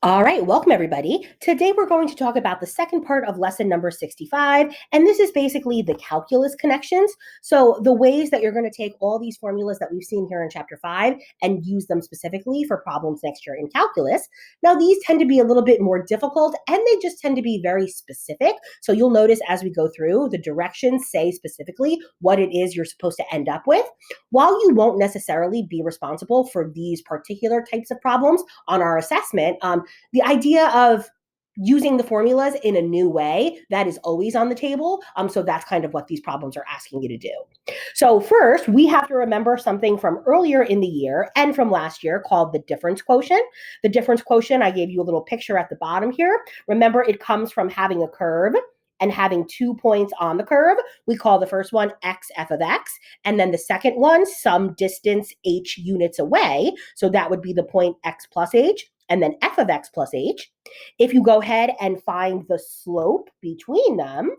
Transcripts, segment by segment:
All right, welcome everybody. Today we're going to talk about the second part of lesson number 65, and this is basically the calculus connections. So the ways that you're going to take all these formulas that we've seen here in chapter 5 and use them specifically for problems next year in calculus. Now these tend to be a little bit more difficult and they just tend to be very specific. So you'll notice as we go through, the directions say specifically what it is you're supposed to end up with. While you won't necessarily be responsible for these particular types of problems on our assessment, the idea of using the formulas in a new way, that is always on the table. So that's kind of what these problems are asking you to do. So first, we have to remember something from earlier in the year and from last year called the difference quotient. The difference quotient, I gave you a little picture at the bottom here. Remember, it comes from having a curve and having 2 points on the curve. We call the first one x f of x, and then the second one some distance h units away. So that would be the point x plus h, and then f of x plus h. If you go ahead and find the slope between them,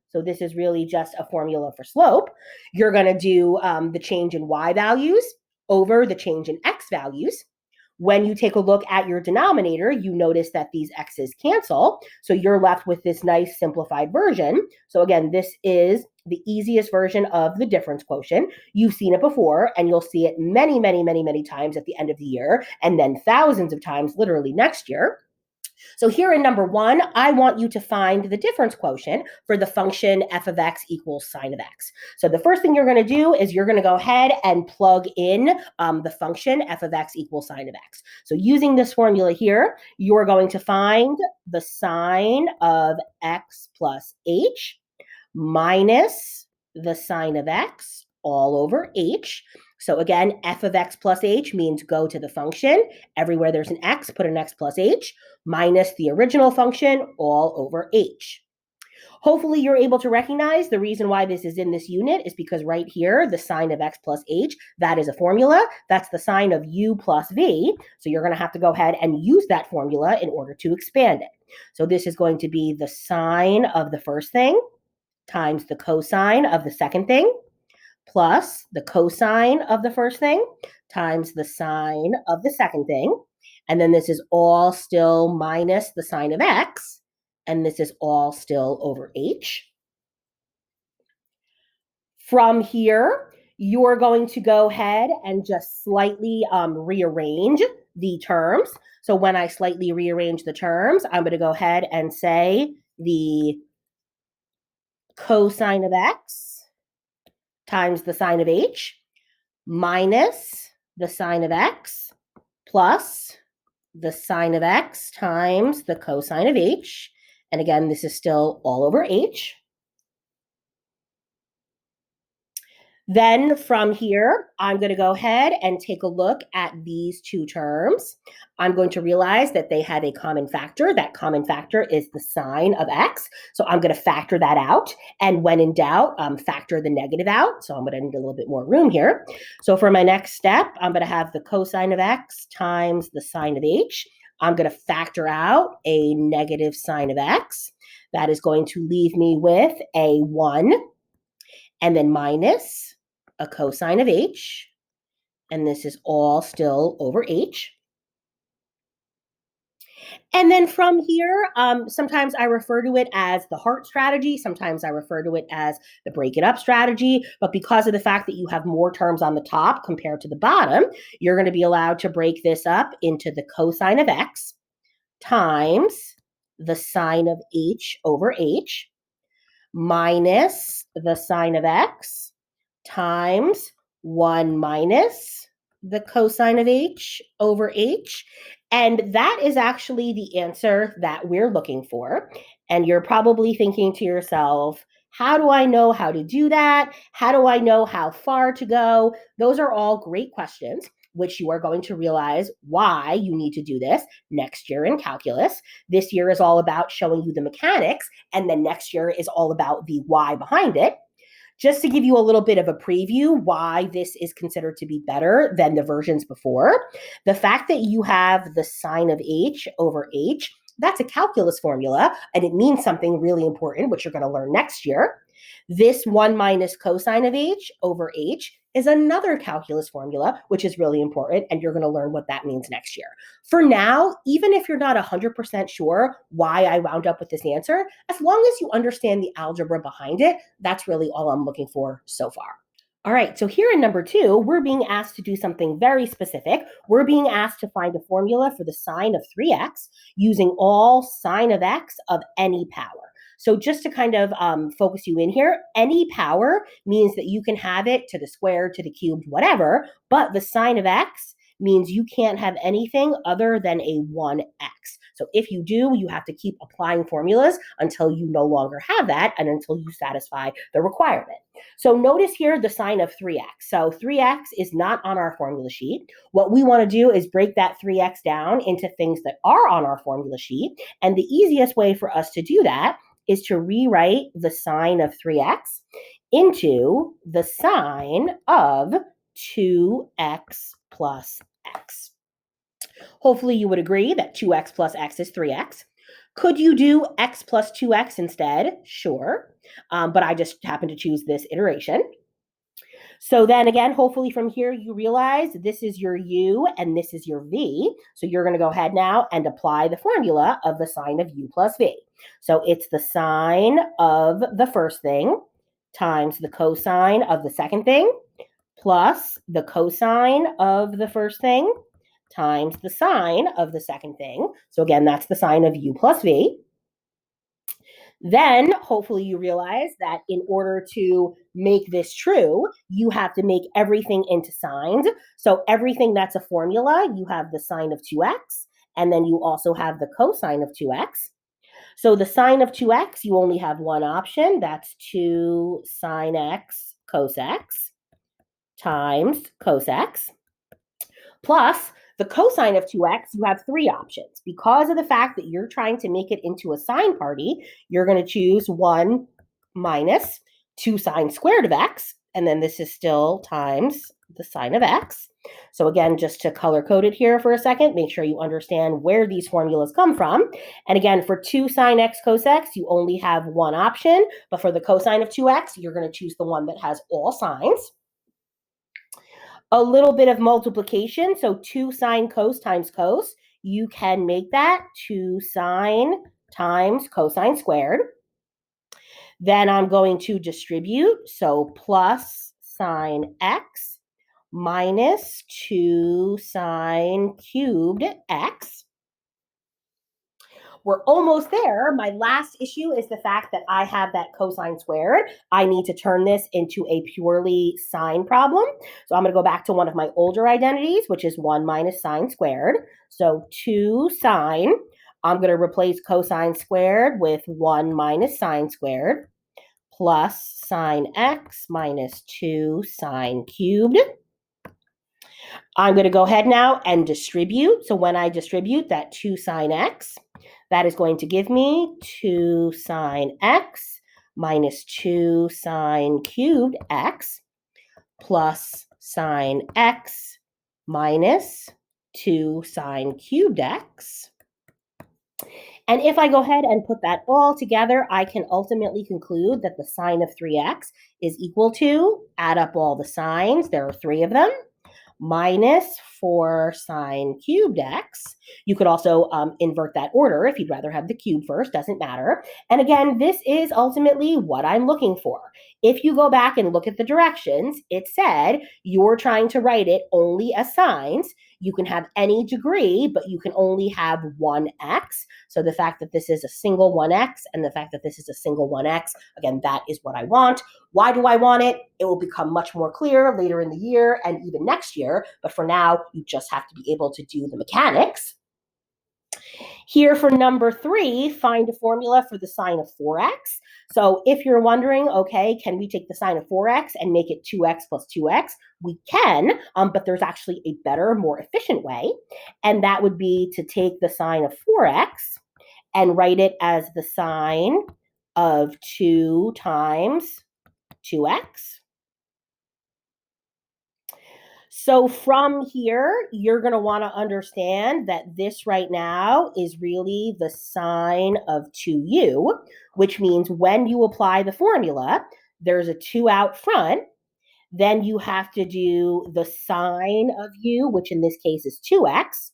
so this is really just a formula for slope, you're going to do the change in y values over the change in x values. When you take a look at your denominator, you notice that these x's cancel. So you're left with this nice simplified version. So again, this is the easiest version of the difference quotient. You've seen it before, and you'll see it many, many, many, many times at the end of the year, and then thousands of times literally next year. So here in number 1, I want you to find the difference quotient for the function f of x equals sine of x. So the first thing you're going to do is you're going to go ahead and plug in the function f of x equals sine of x. So using this formula here, you're going to find the sine of x plus h minus the sine of x all over h. So again, f of x plus h means go to the function. Everywhere there's an x, put an x plus h, minus the original function all over h. Hopefully you're able to recognize the reason why this is in this unit is because right here, the sine of x plus h, that is a formula. That's the sine of u plus v. So you're going to have to go ahead and use that formula in order to expand it. So this is going to be the sine of the first thing times the cosine of the second thing, plus the cosine of the first thing times the sine of the second thing. And then this is all still minus the sine of x, and this is all still over h. From here, you're going to go ahead and just slightly rearrange the terms. So when I slightly rearrange the terms, I'm going to go ahead and say the cosine of x times the sine of h minus the sine of x plus the sine of x times the cosine of h. And again, this is still all over h. Then from here, I'm going to go ahead and take a look at these two terms. I'm going to realize that they have a common factor. That common factor is the sine of x. So I'm going to factor that out. And when in doubt, factor the negative out. So I'm going to need a little bit more room here. So for my next step, I'm going to have the cosine of x times the sine of h. I'm going to factor out a negative sine of x. That is going to leave me with a 1. And then minus a cosine of h, and this is all still over h. And then from here, sometimes I refer to it as the heart strategy. Sometimes I refer to it as the break it up strategy. But because of the fact that you have more terms on the top compared to the bottom, you're going to be allowed to break this up into the cosine of x times the sine of h over h minus the sine of x times 1 minus the cosine of h over h. And that is actually the answer that we're looking for. And you're probably thinking to yourself, how do I know how to do that? How do I know how far to go? Those are all great questions, which you are going to realize why you need to do this next year in calculus. This year is all about showing you the mechanics, and then next year is all about the why behind it. Just to give you a little bit of a preview why this is considered to be better than the versions before, the fact that you have the sine of h over h, that's a calculus formula, and it means something really important, which you're going to learn next year. This 1 minus cosine of h over h is another calculus formula, which is really important, and you're going to learn what that means next year. For now, even if you're not 100% sure why I wound up with this answer, as long as you understand the algebra behind it, that's really all I'm looking for so far. All right, so here in number 2, we're being asked to do something very specific. We're being asked to find a formula for the sine of 3x using all sine of x of any power. So just to kind of focus you in here, any power means that you can have it to the squared, to the cubed, whatever, but the sine of x means you can't have anything other than a 1x. So if you do, you have to keep applying formulas until you no longer have that and until you satisfy the requirement. So notice here the sign of 3x. So 3x is not on our formula sheet. What we want to do is break that 3x down into things that are on our formula sheet. And the easiest way for us to do that is to rewrite the sign of 3x into the sign of 2x plus x. Hopefully you would agree that 2x plus x is 3x. Could you do x plus 2x instead? Sure. But I just happen to choose this iteration. So then again, hopefully from here you realize this is your u and this is your v. So you're going to go ahead now and apply the formula of the sine of u plus v. So it's the sine of the first thing times the cosine of the second thing plus the cosine of the first thing times the sine of the second thing. So again, that's the sine of u plus v. Then hopefully you realize that in order to make this true, you have to make everything into signs. So everything that's a formula, you have the sine of 2x, and then you also have the cosine of 2x. So the sine of 2x, you only have one option. That's 2 sine x cos x times cos x. Plus, the cosine of 2x, you have three options. Because of the fact that you're trying to make it into a sine party, you're going to choose 1 minus 2 sine squared of x, and then this is still times the sine of x. So again, just to color code it here for a second, make sure you understand where these formulas come from. And again, for 2 sine x cos x, you only have one option, but for the cosine of 2x, you're going to choose the one that has all signs. A little bit of multiplication, so 2 sine cos times cos, you can make that 2 sine times cosine squared. Then I'm going to distribute, so plus sine x minus 2 sine cubed x. We're almost there. My last issue is the fact that I have that cosine squared. I need to turn this into a purely sine problem. So I'm going to go back to one of my older identities, which is 1 minus sine squared. So 2 sine. I'm going to replace cosine squared with 1 minus sine squared plus sine x minus 2 sine cubed. I'm going to go ahead now and distribute. So when I distribute that 2 sine x, that is going to give me 2 sine x minus 2 sine cubed x plus sine x minus 2 sine cubed x. And if I go ahead and put that all together, I can ultimately conclude that the sine of 3x is equal to, add up all the signs, there are 3 of them, minus 4 sine cubed x. You could also invert that order if you'd rather have the cube first, doesn't matter. And again, this is ultimately what I'm looking for. If you go back and look at the directions, it said you're trying to write it only as signs. You can have any degree, but you can only have 1x. So the fact that this is a single 1x and the fact that this is a single 1x, again, that is what I want. Why do I want it? It will become much more clear later in the year and even next year. But for now, you just have to be able to do the mechanics. Here for number 3, find a formula for the sine of 4x. So if you're wondering, okay, can we take the sine of 4x and make it 2x plus 2x? We can, but there's actually a better, more efficient way. And that would be to take the sine of 4x and write it as the sine of 2 times 2x. So from here, you're going to want to understand that this right now is really the sine of 2u, which means when you apply the formula, there's a 2 out front. Then you have to do the sine of u, which in this case is 2x,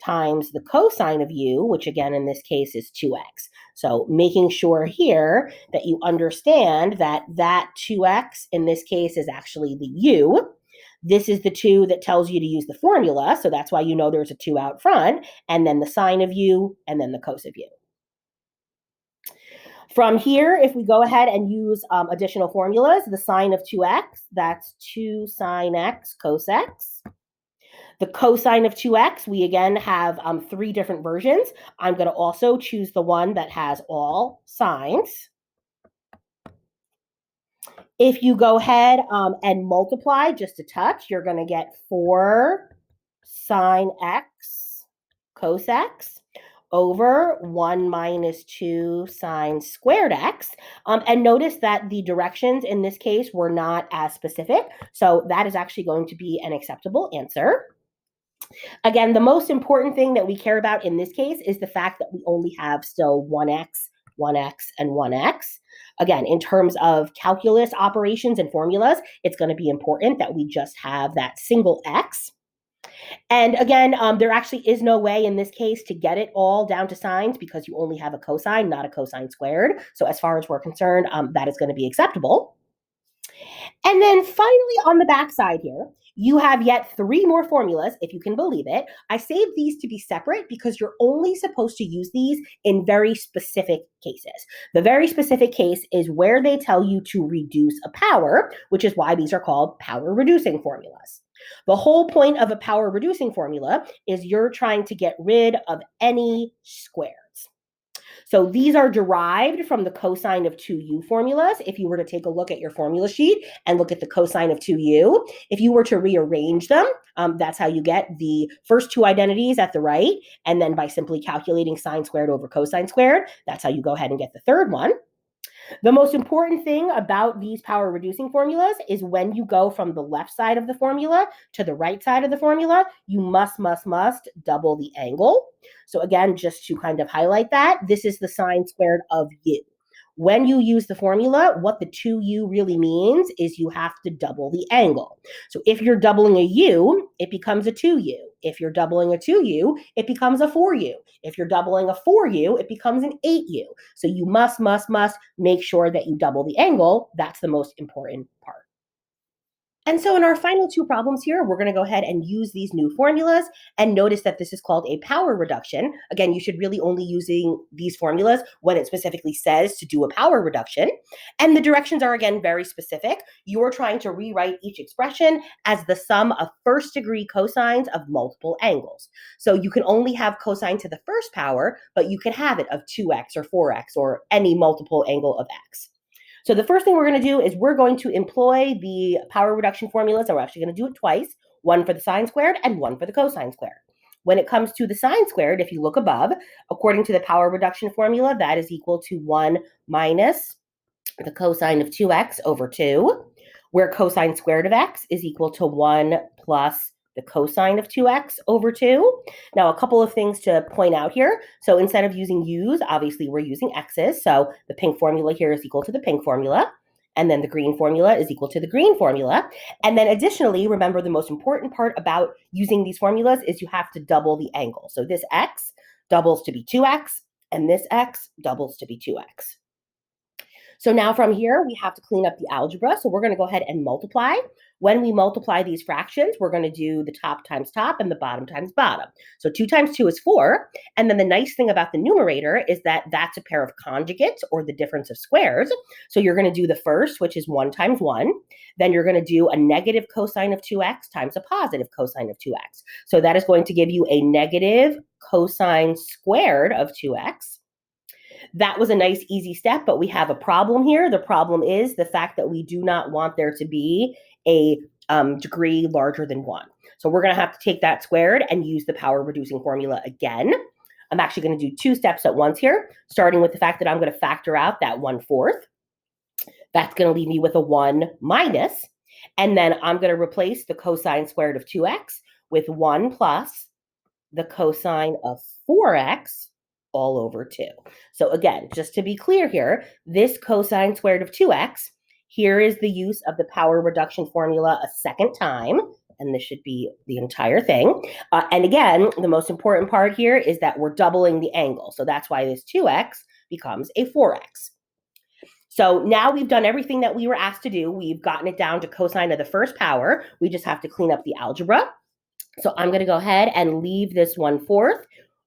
times the cosine of u, which again in this case is 2x. So making sure here that you understand that that 2x in this case is actually the u. This is the 2 that tells you to use the formula, so that's why you know there's a 2 out front, and then the sine of u, and then the cos of u. From here, if we go ahead and use additional formulas, the sine of 2x, that's 2 sine x cos x. The cosine of 2x, we again have 3 different versions. I'm going to also choose the one that has all sines. If you go ahead and multiply just a touch, you're going to get 4 sine x cos x over 1 minus 2 sine squared x. And notice that the directions in this case were not as specific. So that is actually going to be an acceptable answer. Again, the most important thing that we care about in this case is the fact that we only have still 1x, 1x, and 1x. Again, in terms of calculus operations and formulas, it's going to be important that we just have that single x. And again, there actually is no way in this case to get it all down to sines because you only have a cosine, not a cosine squared. So as far as we're concerned, that is going to be acceptable. And then finally on the back side here, you have yet 3 more formulas, if you can believe it. I saved these to be separate because you're only supposed to use these in very specific cases. The very specific case is where they tell you to reduce a power, which is why these are called power reducing formulas. The whole point of a power reducing formula is you're trying to get rid of any squares. So these are derived from the cosine of 2u formulas. If you were to take a look at your formula sheet and look at the cosine of 2u, if you were to rearrange them, that's how you get the first 2 identities at the right. And then by simply calculating sine squared over cosine squared, that's how you go ahead and get the third one. The most important thing about these power reducing formulas is when you go from the left side of the formula to the right side of the formula, you must double the angle. So again, just to kind of highlight that, this is the sine squared of u. When you use the formula, what the 2u really means is you have to double the angle. So if you're doubling a u, it becomes a 2u. If you're doubling a 2u, it becomes a 4u. If you're doubling a 4u, it becomes an 8u. So you must make sure that you double the angle. That's the most important part. And so in our final 2 problems here, we're going to go ahead and use these new formulas and notice that this is called a power reduction. Again, you should really only using these formulas when it specifically says to do a power reduction. And the directions are again very specific. You're trying to rewrite each expression as the sum of first degree cosines of multiple angles. So you can only have cosine to the first power, but you can have it of 2x or 4x or any multiple angle of x. So the first thing we're going to do is we're going to employ the power reduction formulas, and we're actually going to do it twice, one for the sine squared and one for the cosine squared. When it comes to the sine squared, if you look above, according to the power reduction formula, that is equal to 1 minus the cosine of 2x over 2, where cosine squared of x is equal to 1 plus the cosine of 2x over 2. Now, a couple of things to point out here. So instead of using u's, obviously we're using x's. So the pink formula here is equal to the pink formula. And then the green formula is equal to the green formula. And then additionally, remember the most important part about using these formulas is you have to double the angle. So this x doubles to be 2x, and this x doubles to be 2x. So now from here, we have to clean up the algebra. So we're going to go ahead and multiply. When we multiply these fractions, we're going to do the top times top and the bottom times bottom. So 2 times 2 is 4. And then the nice thing about the numerator is that that's a pair of conjugates, or the difference of squares. So you're going to do the first, which is 1 times 1. Then you're going to do a negative cosine of 2x times a positive cosine of 2x. So that is going to give you a negative cosine squared of 2x. That was a nice, easy step, but we have a problem here. The problem is the fact that we do not want there to be a degree larger than 1. So we're going to have to take that squared and use the power reducing formula again. I'm actually going to do 2 steps at once here, starting with the fact that I'm going to factor out that 1/4. That's going to leave me with a 1 minus. And then I'm going to replace the cosine squared of 2x with 1 plus the cosine of 4x all over 2. So again, just to be clear here, this cosine squared of 2x, Here is the use of the power reduction formula a second time, and this should be the entire thing. And again, the most important part here is that we're doubling the angle. So that's why this 2x becomes a 4x. So now we've done everything that we were asked to do. We've gotten it down to cosine of the first power. We just have to clean up the algebra. So I'm going to go ahead and leave this 1/4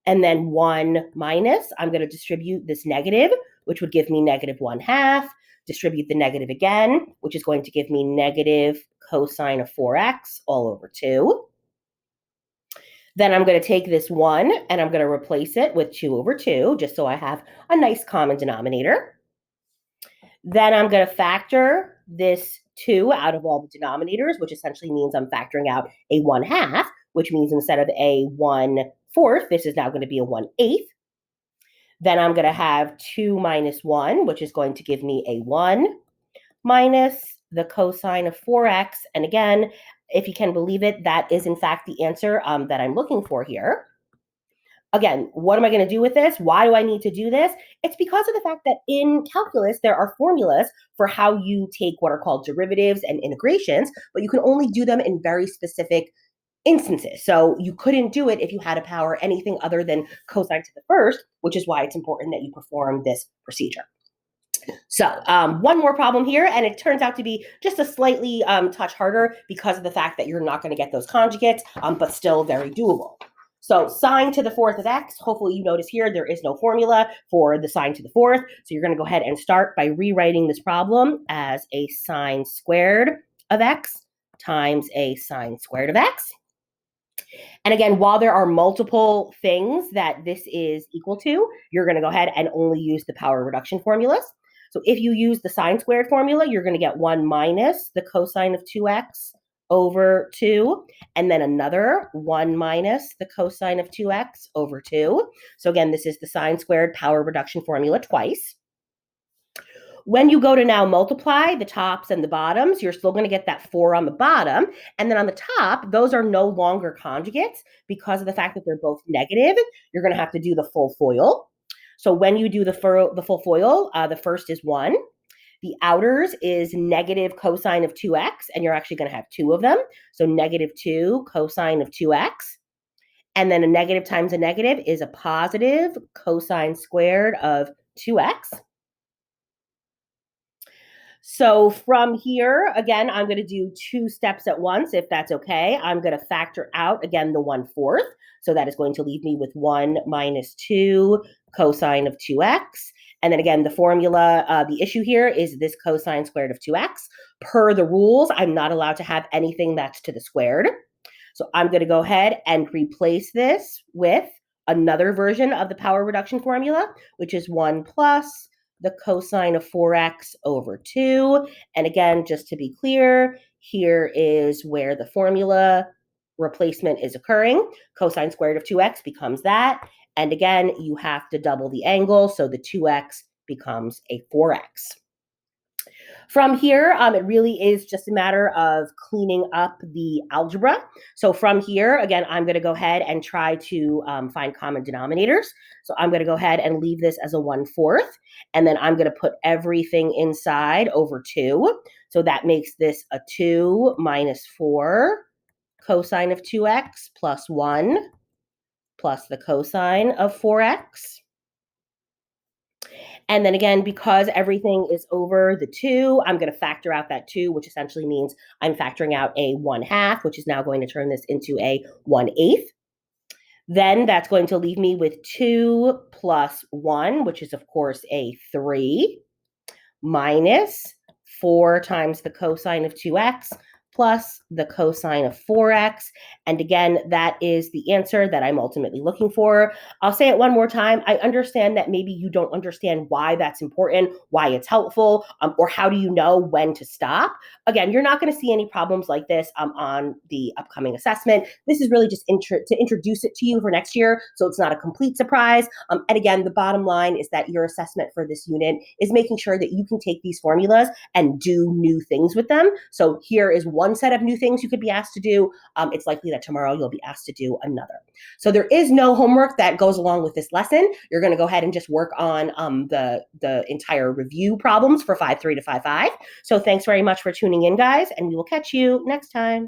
and then 1 minus. I'm going to distribute this negative, which would give me negative 1/2. Distribute the negative again, which is going to give me negative cosine of 4x all over 2. Then I'm going to take this 1 and I'm going to replace it with 2 over 2, just so I have a nice common denominator. Then I'm going to factor this 2 out of all the denominators, which essentially means I'm factoring out a 1/2, which means instead of a 1/4, this is now going to be a 1/8. Then I'm going to have 2 minus 1, which is going to give me a 1 minus the cosine of 4x. And again, if you can believe it, that is in fact the answer that I'm looking for here. Again, what am I going to do with this? Why do I need to do this? It's because of the fact that in calculus, there are formulas for how you take what are called derivatives and integrations, but you can only do them in very specific instances. So you couldn't do it if you had to power anything other than cosine to the first, which is why it's important that you perform this procedure. So one more problem here, and it turns out to be just a slightly touch harder because of the fact that you're not going to get those conjugates, but still very doable. So sine to the 4th of x, hopefully you notice here there is no formula for the sine to the 4th. So you're going to go ahead and start by rewriting this problem as a sine squared of x times a sine squared of x. And again, while there are multiple things that this is equal to, you're going to go ahead and only use the power reduction formulas. So if you use the sine squared formula, you're going to get 1 minus the cosine of 2x over 2, and then another 1 minus the cosine of 2x over 2. So again, this is the sine squared power reduction formula twice. When you go to now multiply the tops and the bottoms, you're still going to get that 4 on the bottom. And then on the top, those are no longer conjugates because of the fact that they're both negative. You're going to have to do the full FOIL. So when you do the full FOIL, the first is 1. The outers is negative cosine of 2x, and you're actually going to have 2 of them. So negative 2 cosine of 2x. And then a negative times a negative is a positive cosine squared of 2x. So from here, again, I'm going to do 2 steps at once, if that's okay. I'm going to factor out, again, the 1/4. So that is going to leave me with 1 minus 2 cosine of 2x. And then again, the formula, the issue here is this cosine squared of 2x. Per the rules, I'm not allowed to have anything that's to the squared. So I'm going to go ahead and replace this with another version of the power reduction formula, which is 1 plus the cosine of 4x over 2. And again, just to be clear, here is where the formula replacement is occurring. Cosine squared of 2x becomes that. And again, you have to double the angle, so the 2x becomes a 4x. From here, it really is just a matter of cleaning up the algebra. So from here, again, I'm going to go ahead and try to find common denominators. So I'm going to go ahead and leave this as a 1/4, and then I'm going to put everything inside over 2. So that makes this a 2 minus 4 cosine of 2x plus 1 plus the cosine of 4x. And then again, because everything is over the 2, I'm going to factor out that 2, which essentially means I'm factoring out a 1/2, which is now going to turn this into a 1/8. Then that's going to leave me with 2 plus 1, which is, of course, a 3, minus 4 times the cosine of 2x plus the cosine of 4x. And again, that is the answer that I'm ultimately looking for. I'll say it one more time. I understand that maybe you don't understand why that's important, why it's helpful, or how do you know when to stop. Again, you're not going to see any problems like this on the upcoming assessment. This is really just to introduce it to you for next year, so it's not a complete surprise. And again, the bottom line is that your assessment for this unit is making sure that you can take these formulas and do new things with them. So here is one one set of new things you could be asked to do, it's likely that tomorrow you'll be asked to do another. So there is no homework that goes along with this lesson. You're going to go ahead and just work on the entire review problems for 5.3 to 5.5. So thanks very much for tuning in, guys, and we will catch you next time.